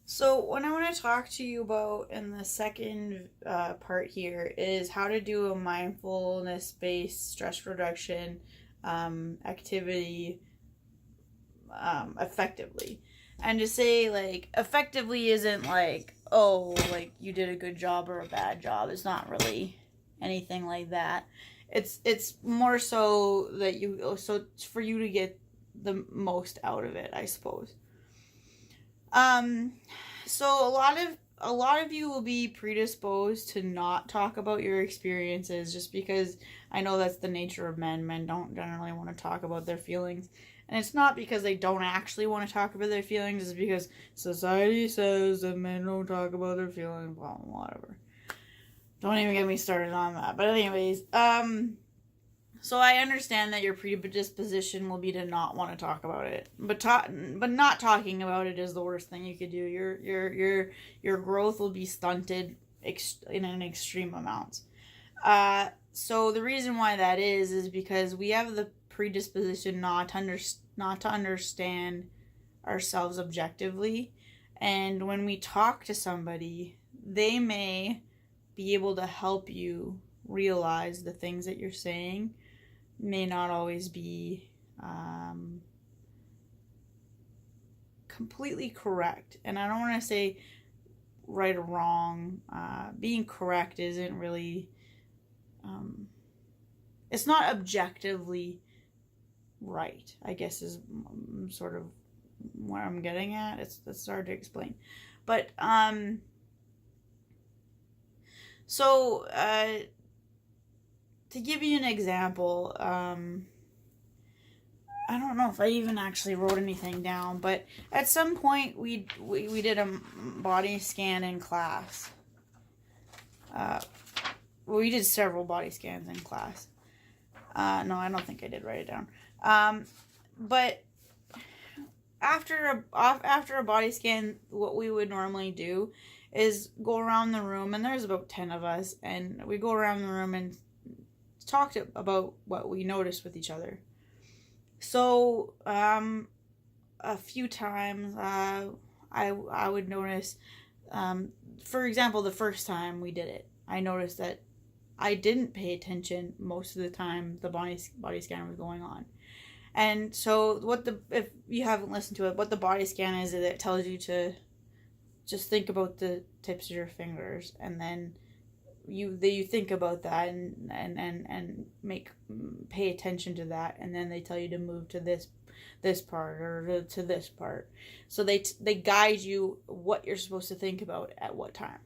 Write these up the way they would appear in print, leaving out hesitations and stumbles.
So, what I want to talk to you about in the second part here is how to do a mindfulness based stress reduction activity effectively. And to say, like, effectively isn't like, oh, like you did a good job or a bad job. It's not really anything like that. It's more so that it's for you to get the most out of it, I suppose. Um, so a lot of you will be predisposed to not talk about your experiences just because I know that's the nature of men. Men don't generally want to talk about their feelings. And it's not because they don't actually want to talk about their feelings, it's because society says that men don't talk about their feelings, well, whatever. Don't even get me started on that. But anyways, so I understand that your predisposition will be to not want to talk about it, but not talking about it is the worst thing you could do. Your growth will be stunted in an extreme amount. So the reason why that is because we have the predisposition not to understand ourselves objectively, and when we talk to somebody, they may be able to help you realize the things that you're saying may not always be completely correct. And I don't want to say right or wrong. Being correct isn't really, it's not objectively right, I guess is sort of where I'm getting at. It's hard to explain. But, so, to give you an example, I don't know if I even actually wrote anything down, but at some point we did a body scan in class. We did several body scans in class. No, I don't think I did write it down. But after a body scan, what we would normally do is go around the room, and there's about 10 of us, and we go around the room and talked about what we noticed with each other. So, a few times, I would notice, for example, the first time we did it, I noticed that I didn't pay attention most of the time the body scan was going on. And so if you haven't listened to it, what the body scan is it tells you to just think about the tips of your fingers, and then you think about that and pay attention to that, and then they tell you to move to this part or to this part. So they guide you what you're supposed to think about at what time.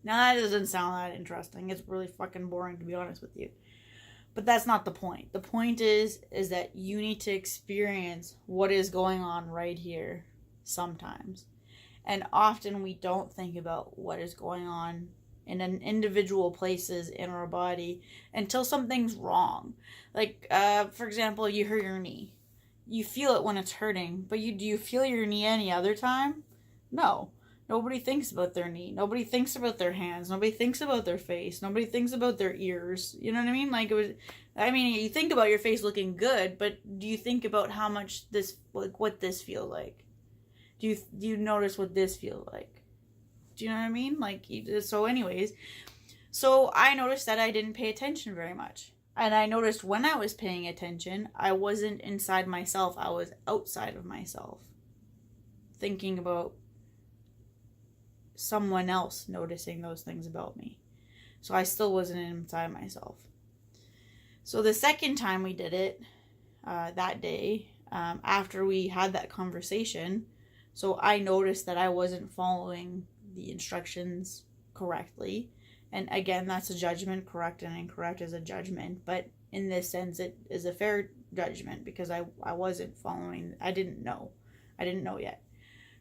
Now that doesn't sound that interesting. It's really fucking boring, to be honest with you. But that's not the point. The point is that you need to experience what is going on right here sometimes. And often we don't think about what is going on in an individual places in our body until something's wrong. Like, for example, you hurt your knee. You feel it when it's hurting, but do you feel your knee any other time? No. Nobody thinks about their knee. Nobody thinks about their hands. Nobody thinks about their face. Nobody thinks about their ears. You know what I mean? You think about your face looking good, but do you think about how much what this feels like? Do you notice what this feels like? Do you know what I mean? So I noticed that I didn't pay attention very much. And I noticed when I was paying attention, I wasn't inside myself. I was outside of myself, thinking about someone else noticing those things about me. So I still wasn't inside myself. So the second time we did it, that day, after we had that conversation, so I noticed that I wasn't following the instructions correctly. And again, that's a judgment. Correct and incorrect is a judgment. But in this sense, it is a fair judgment because I wasn't following. I didn't know yet.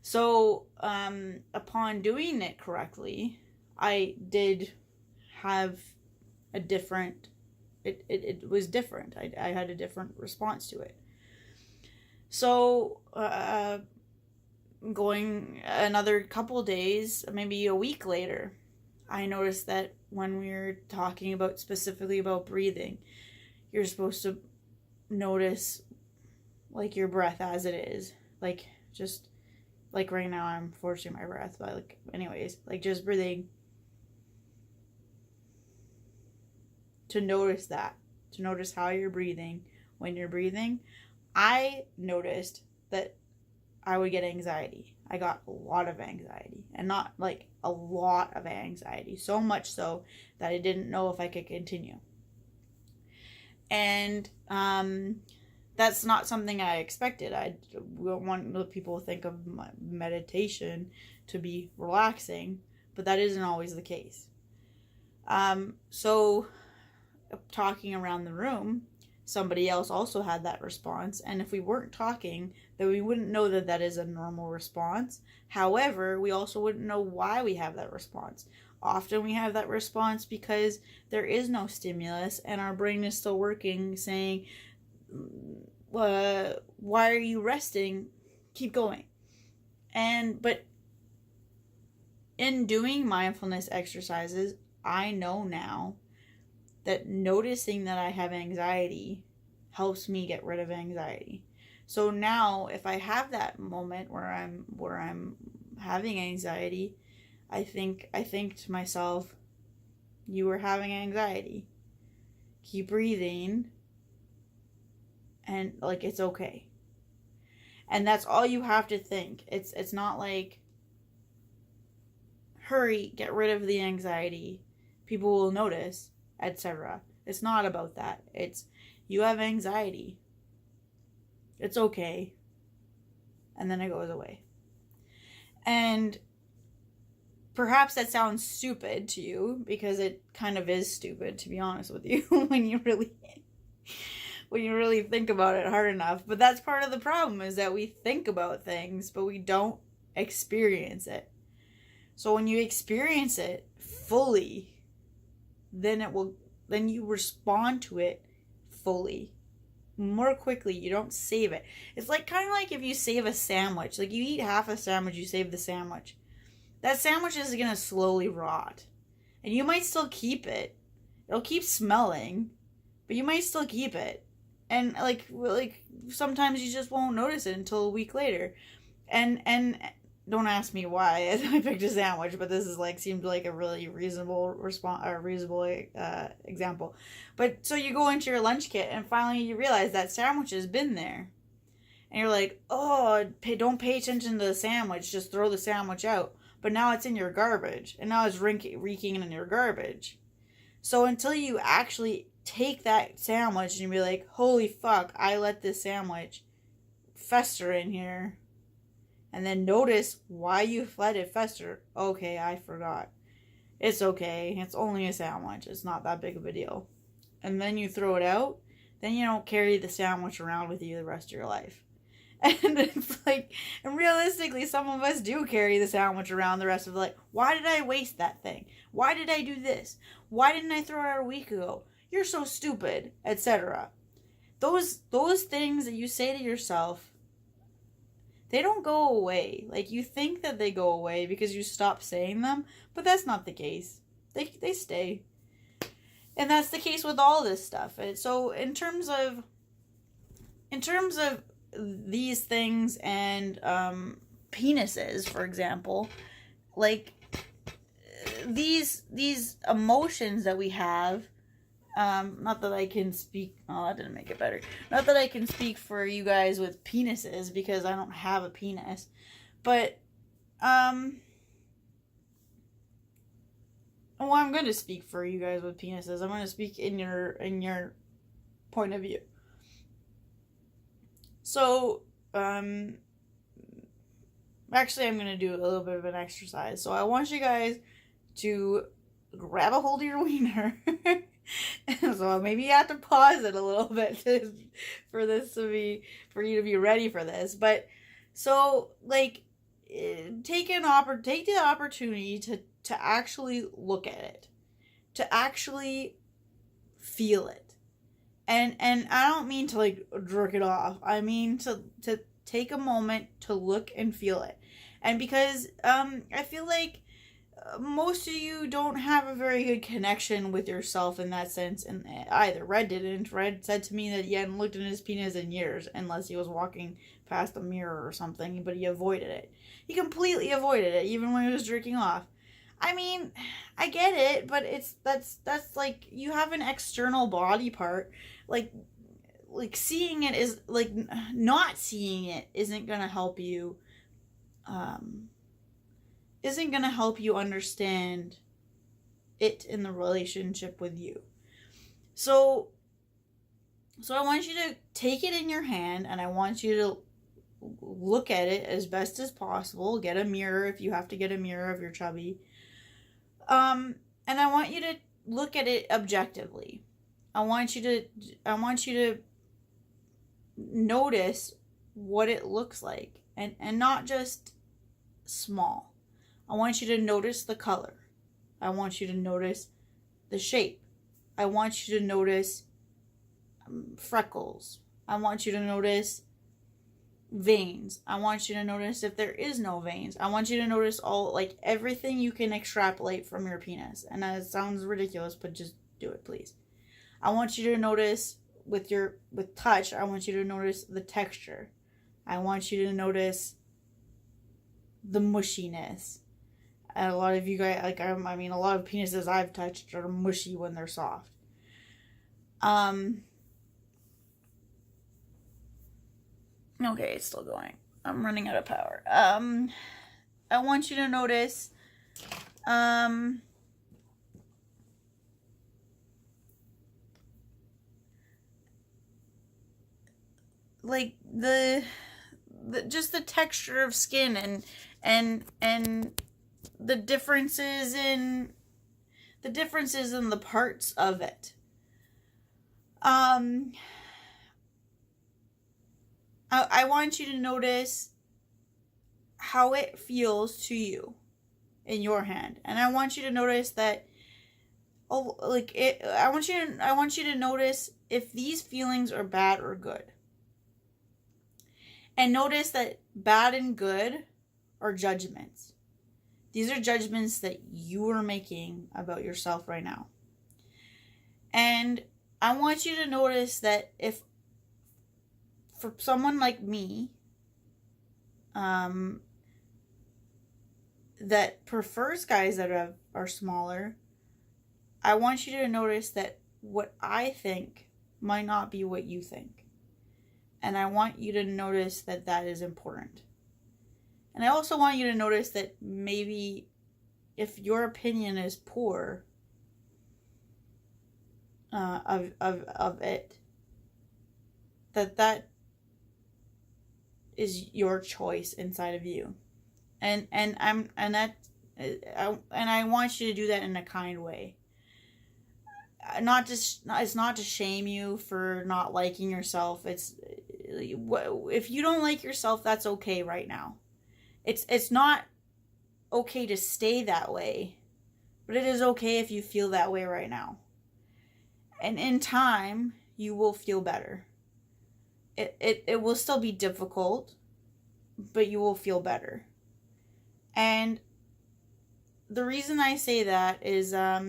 So, upon doing it correctly, I did have a different, it was different. I had a different response to it. So, going another couple days, maybe a week later, I noticed that when we were talking specifically about breathing, you're supposed to notice, like, your breath as it is. Like, just Like right now I'm forcing my breath, but like anyways, like just breathing. To notice that. To notice how you're breathing when you're breathing. I noticed that I would get anxiety. I got a lot of anxiety. And not like a lot of anxiety. So much so that I didn't know if I could continue. And that's not something I expected. I want people to think of meditation to be relaxing, but that isn't always the case. So talking around the room, somebody else also had that response, and if we weren't talking, then we wouldn't know that that is a normal response. However, we also wouldn't know why we have that response. Often we have that response because there is no stimulus and our brain is still working, saying, why are you resting? Keep going. But in doing mindfulness exercises, I know now that noticing that I have anxiety helps me get rid of anxiety. So now if I have that moment where I'm having anxiety, I think to myself, you were having anxiety. Keep breathing, and like it's okay. And that's all you have to think. It's not like, hurry, get rid of the anxiety, people will notice, etc. It's not about that. It's, you have anxiety. It's okay. And then it goes away. And perhaps that sounds stupid to you, because it kind of is stupid, to be honest with you, when you really think about it hard enough. But that's part of the problem, is that we think about things, but we don't experience it. So when you experience it fully, then you respond to it fully, more quickly. You don't save it. It's like kind of like if you save a sandwich. Like you eat half a sandwich, you save the sandwich. That sandwich is going to slowly rot. And you might still keep it. It'll keep smelling, but you might still keep it. And like sometimes you just won't notice it until a week later. And don't ask me why I picked a sandwich, but this is seemed like a really reasonable example. But so you go into your lunch kit and finally you realize that sandwich has been there. And you're like, oh, don't pay attention to the sandwich, just throw the sandwich out. But now it's in your garbage, and now it's reeking in your garbage. So until you actually take that sandwich and be like, holy fuck, I let this sandwich fester in here, and then notice why you let it fester. Okay, I forgot. It's okay. It's only a sandwich. It's not that big of a deal. And then you throw it out. Then you don't carry the sandwich around with you the rest of your life. And it's like, and realistically, some of us do carry the sandwich around the rest of the life. Why did I waste that thing? Why did I do this? Why didn't I throw it out a week ago? You're so stupid, etc. Those things that you say to yourself, they don't go away. Like, you think that they go away because you stop saying them, but that's not the case. They stay. And that's the case with all this stuff. And so in terms of these things and penises, for example, like these emotions that we have, not that I can speak, oh, that didn't make it better, not that I can speak for you guys with penises, because I don't have a penis, but well, I'm going to speak for you guys with penises. I'm going to speak in your point of view. So, actually, I'm going to do a little bit of an exercise. So I want you guys to grab a hold of your wiener. So maybe you have to pause it a little bit for you to be ready for this. But so take the opportunity to actually look at it, to actually feel it. And I don't mean to jerk it off. I mean to take a moment to look and feel it. And because I feel like most of you don't have a very good connection with yourself in that sense. And either Red didn't. Red said to me that he hadn't looked at his penis in years, unless he was walking past a mirror or something, but he avoided it. He completely avoided it, even when he was jerking off. I mean, I get it, but that's like, you have an external body part. Like seeing it is like, not seeing it isn't gonna help you. Isn't gonna help you understand it in the relationship with you. So I want you to take it in your hand, and I want you to look at it as best as possible. Get a mirror if you have to get a mirror of your chubby. And I want you to look at it objectively. I want you to notice what it looks like, and not just small. I want you to notice the color. I want you to notice the shape. I want you to notice freckles. I want you to notice veins. I want you to notice if there is no veins. I want you to notice all, like, everything you can extrapolate from your penis. And that sounds ridiculous, but just do it, please. I want you to notice with touch. I want you to notice the texture. I want you to notice the mushiness. And a lot of you guys, like, a lot of penises I've touched are mushy when they're soft. Okay, it's still going. I'm running out of power. I want you to notice, like just the texture of skin, and the differences in the parts of it. I want you to notice how it feels to you in your hand, and I want you to notice that, I want you to notice if these feelings are bad or good, and notice that bad and good are judgments. These are judgments that you are making about yourself right now, and I want you to notice that if, for someone like me, that prefers guys that are smaller, I want you to notice that what I think might not be what you think. And I want you to notice that that is important. And I also want you to notice that maybe if your opinion is poor of it, that is your choice inside of you, and I want you to do that in a kind way. It's not to shame you for not liking yourself. It's, if you don't like yourself, that's okay right now. It's not okay to stay that way, but it is okay if you feel that way right now. And in time, you will feel better. It will still be difficult, but you will feel better. And the reason I say that is, I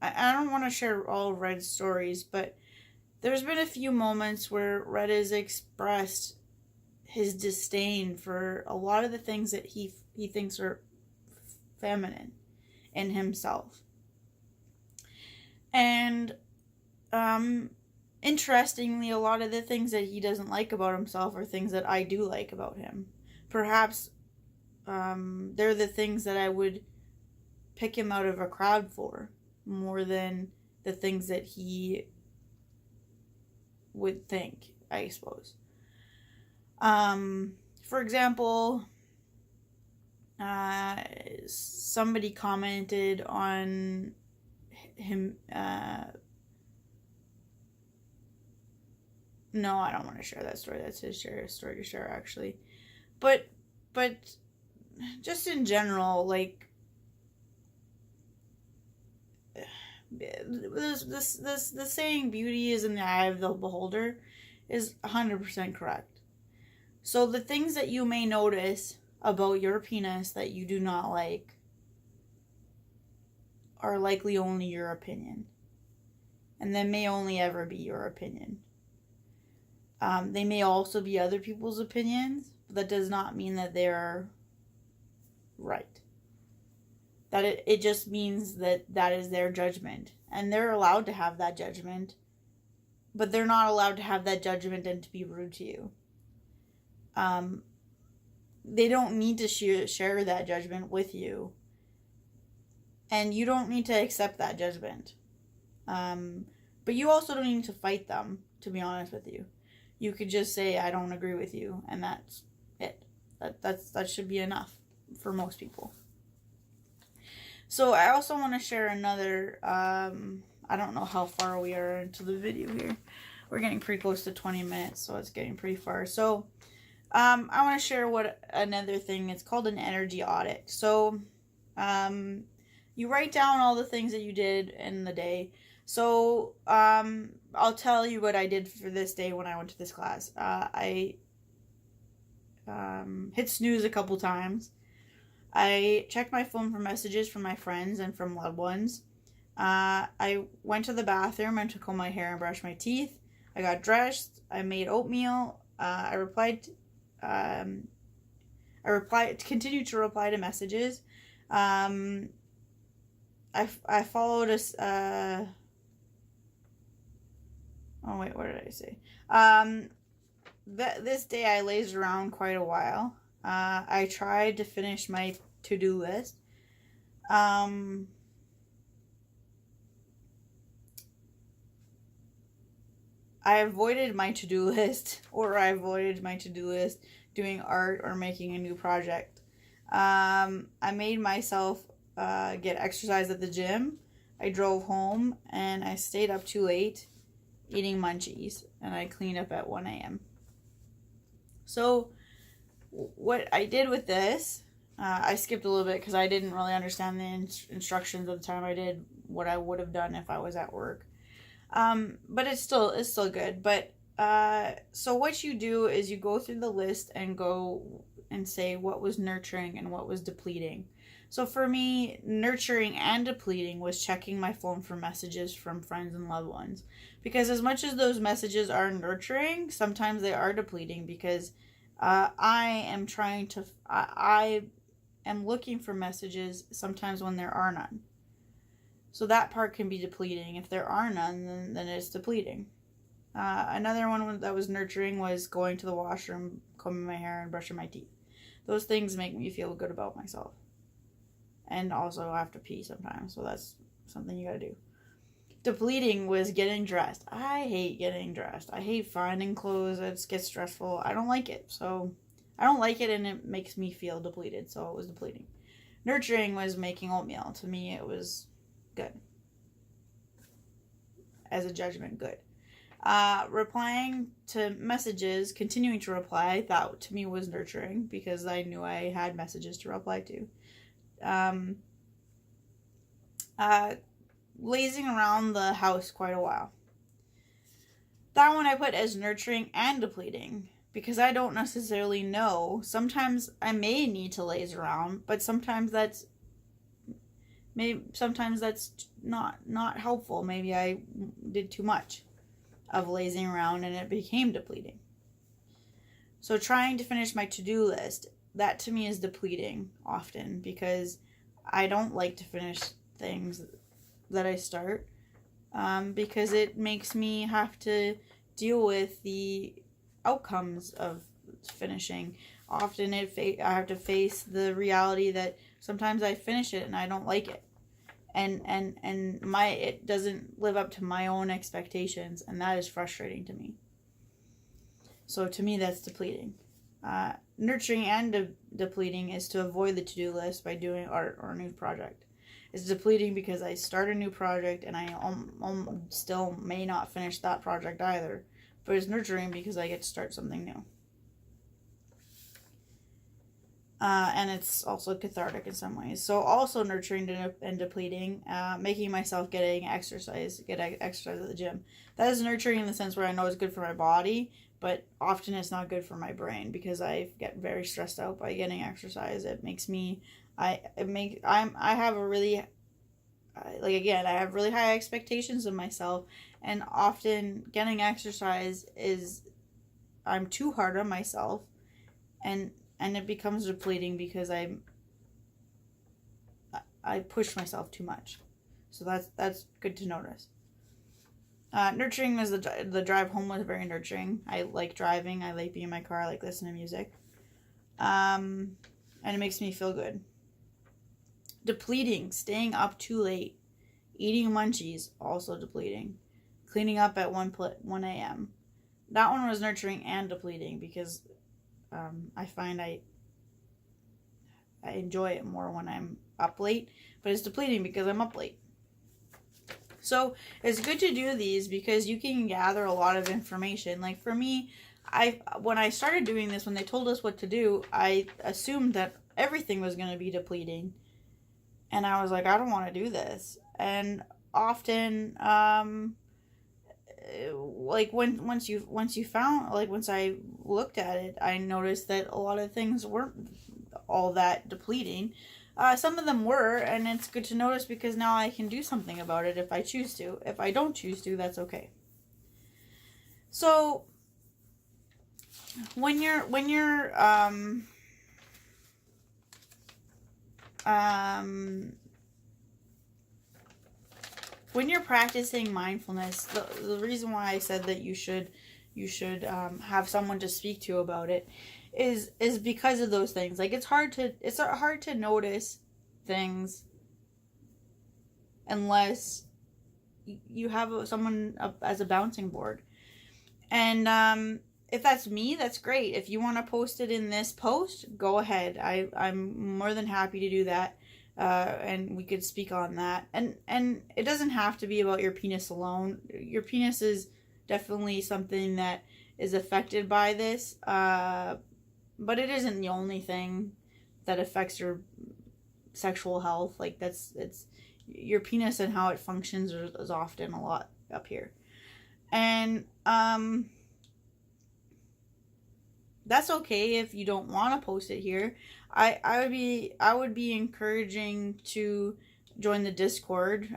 don't want to share all of Red's stories, but there's been a few moments where Red has expressed his disdain for a lot of the things that he thinks are feminine in himself. And interestingly, a lot of the things that he doesn't like about himself are things that I do like about him. Perhaps they're the things that I would pick him out of a crowd for, more than the things that he would think, I suppose. For example, somebody commented on him, no, I don't want to share that story. That's his story to share, actually. But just in general, like, the saying "beauty is in the eye of the beholder" is 100% correct. So the things that you may notice about your penis that you do not like are likely only your opinion, and they may only ever be your opinion. They may also be other people's opinions, but that does not mean that they're right. That it just means that is their judgment. And they're allowed to have that judgment, but they're not allowed to have that judgment and to be rude to you. They don't need to share that judgment with you. And you don't need to accept that judgment. But you also don't need to fight them, to be honest with you. You could just say, I don't agree with you, and that's it. That should be enough for most people. So I also want to share another, I don't know how far we are into the video here. We're getting pretty close to 20 minutes, so it's getting pretty far. So I want to share what another thing, it's called an energy audit. So you write down all the things that you did in the day. So I'll tell you what I did for this day when I went to this class. I hit snooze a couple times. I checked my phone for messages from my friends and from loved ones. I went to the bathroom and took home my hair and brushed my teeth. I got dressed. I made oatmeal. I continued to reply to messages. I followed a. Oh wait, what did I say? This day I lazed around quite a while. I tried to finish my to-do list. I avoided my to-do list, doing art or making a new project. I made myself get exercise at the gym. I drove home and I stayed up too late eating munchies, and I cleaned up at 1 a.m. So what I did with this, I skipped a little bit because I didn't really understand the instructions at the time. I did what I would have done if I was at work. But it's still good. But so what you do is you go through the list and go and say what was nurturing and what was depleting. So for me, nurturing and depleting was checking my phone for messages from friends and loved ones. Because as much as those messages are nurturing, sometimes they are depleting because I am looking for messages sometimes when there are none. So that part can be depleting. If there are none, then it's depleting. Another one that was nurturing was going to the washroom, combing my hair, and brushing my teeth. Those things make me feel good about myself. And also I have to pee sometimes, so that's something you gotta do. Depleting was getting dressed. I hate getting dressed. I hate finding clothes. It gets stressful. I don't like it. So I don't like it, and it makes me feel depleted. So it was depleting. Nurturing was making oatmeal. To me, it was good. As a judgment, good. Replying to messages, continuing to reply, that to me was nurturing because I knew I had messages to reply to. Lazing around the house quite a while. That one I put as nurturing and depleting because I don't necessarily know. Sometimes I may need to laze around, but sometimes that's not helpful. Maybe I did too much of lazing around and it became depleting. So trying to finish my to-do list, that to me is depleting often because I don't like to finish things that I start because it makes me have to deal with the outcomes of finishing. Often I have to face the reality that sometimes I finish it and I don't like it. And it doesn't live up to my own expectations, and that is frustrating to me. So to me, that's depleting. Nurturing and depleting is to avoid the to-do list by doing art or a new project. It's depleting because I start a new project and I still may not finish that project either. But it's nurturing because I get to start something new. And it's also cathartic in some ways. So also nurturing and depleting, making myself get exercise at the gym. That is nurturing in the sense where I know it's good for my body, but often it's not good for my brain because I get very stressed out by getting exercise. It makes me, I have really high expectations of myself, and often getting exercise I'm too hard on myself, and it becomes depleting because I'm I push myself too much. So that's good to notice. Nurturing is the drive home was very nurturing. I like driving. I like being in my car. I like listening to music. And it makes me feel good. Depleting, staying up too late, eating munchies, also depleting. Cleaning up at 1 a.m. That one was nurturing and depleting because I find I enjoy it more when I'm up late, but it's depleting because I'm up late. So it's good to do these because you can gather a lot of information. Like for me, when I started doing this, when they told us what to do, I assumed that everything was going to be depleting. And I was like, I don't want to do this. And often, like once I looked at it, I noticed that a lot of things weren't all that depleting. Some of them were, and it's good to notice because now I can do something about it if I choose to. If I don't choose to, that's okay. So when you're practicing mindfulness, the reason why I said that you should have someone to speak to about it is because of those things. Like it's hard to notice things unless you have someone as a bouncing board. And if that's me, that's great. If you want to post it in this post, go ahead. I'm more than happy to do that. And we could speak on that. And it doesn't have to be about your penis alone. Your penis is definitely something that is affected by this. But it isn't the only thing that affects your sexual health. Like it's your penis and how it functions is often a lot up here. And that's okay if you don't want to post it here. I would be encouraging to join the Discord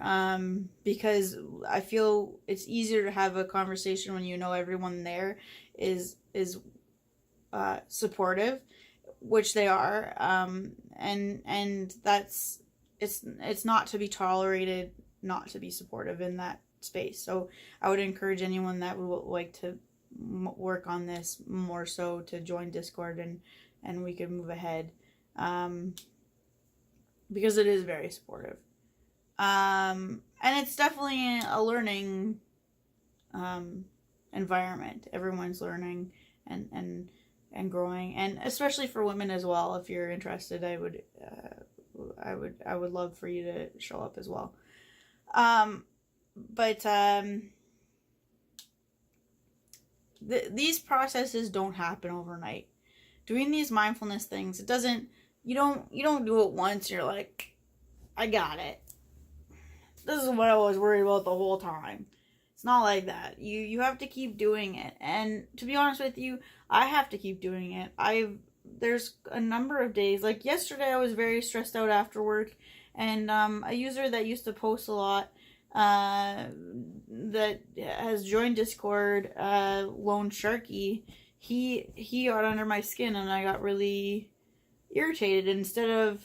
because I feel it's easier to have a conversation when you know everyone there is supportive, which they are, and that's it's not to be tolerated not to be supportive in that space. So I would encourage anyone that would like to work on this more so to join Discord and we could move ahead, because it is very supportive, and it's definitely a learning environment. Everyone's learning and growing, and especially for women as well. If you're interested, I would love for you to show up as well. These processes don't happen overnight. Doing these mindfulness things, it doesn't. You don't do it once. And you're like, I got it. This is what I was worried about the whole time. It's not like that. You have to keep doing it. And to be honest with you, I have to keep doing it. There's a number of days, like yesterday I was very stressed out after work, and a user that used to post a lot that has joined Discord, Lone Sharky, he got under my skin and I got really irritated. Instead of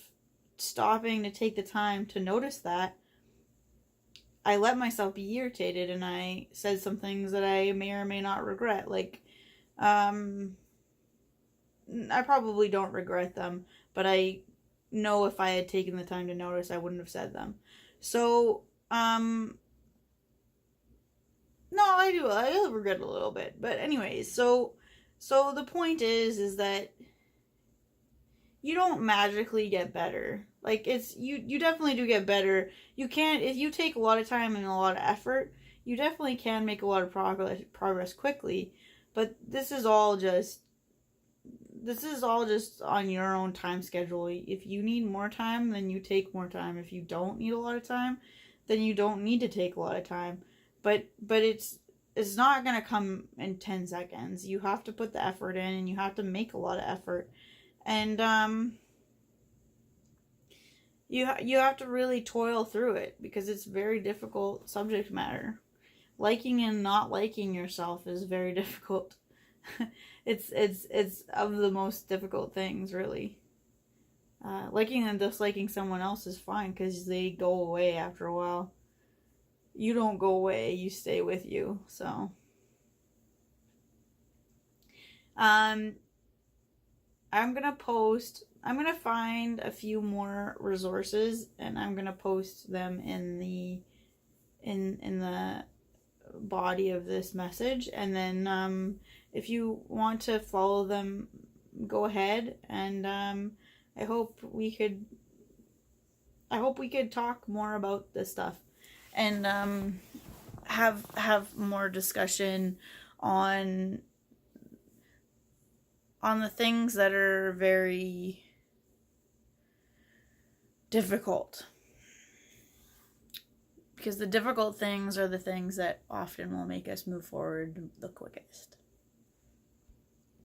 stopping to take the time to notice that, I let myself be irritated and I said some things that I may or may not regret. Like, I probably don't regret them, but I know if I had taken the time to notice, I wouldn't have said them. So, no, I do. I regret a little bit. But anyways, so the point is that you don't magically get better. Like, you definitely do get better. You can't, if you take a lot of time and a lot of effort, you definitely can make a lot of progress quickly. But this is all just on your own time schedule. If you need more time, then you take more time. If you don't need a lot of time, then you don't need to take a lot of time. But it's not going to come in 10 seconds. You have to put the effort in, and you have to make a lot of effort. And you have to really toil through it because it's very difficult subject matter. Liking and not liking yourself is very difficult. It's of the most difficult things, really. Liking and disliking someone else is fine because they go away after a while. You don't go away, you stay with you. So, I'm gonna find a few more resources and I'm gonna post them in the body of this message, and then if you want to follow them, go ahead, and I hope we could talk more about this stuff and have more discussion on the things that are very difficult. Because the difficult things are the things that often will make us move forward the quickest.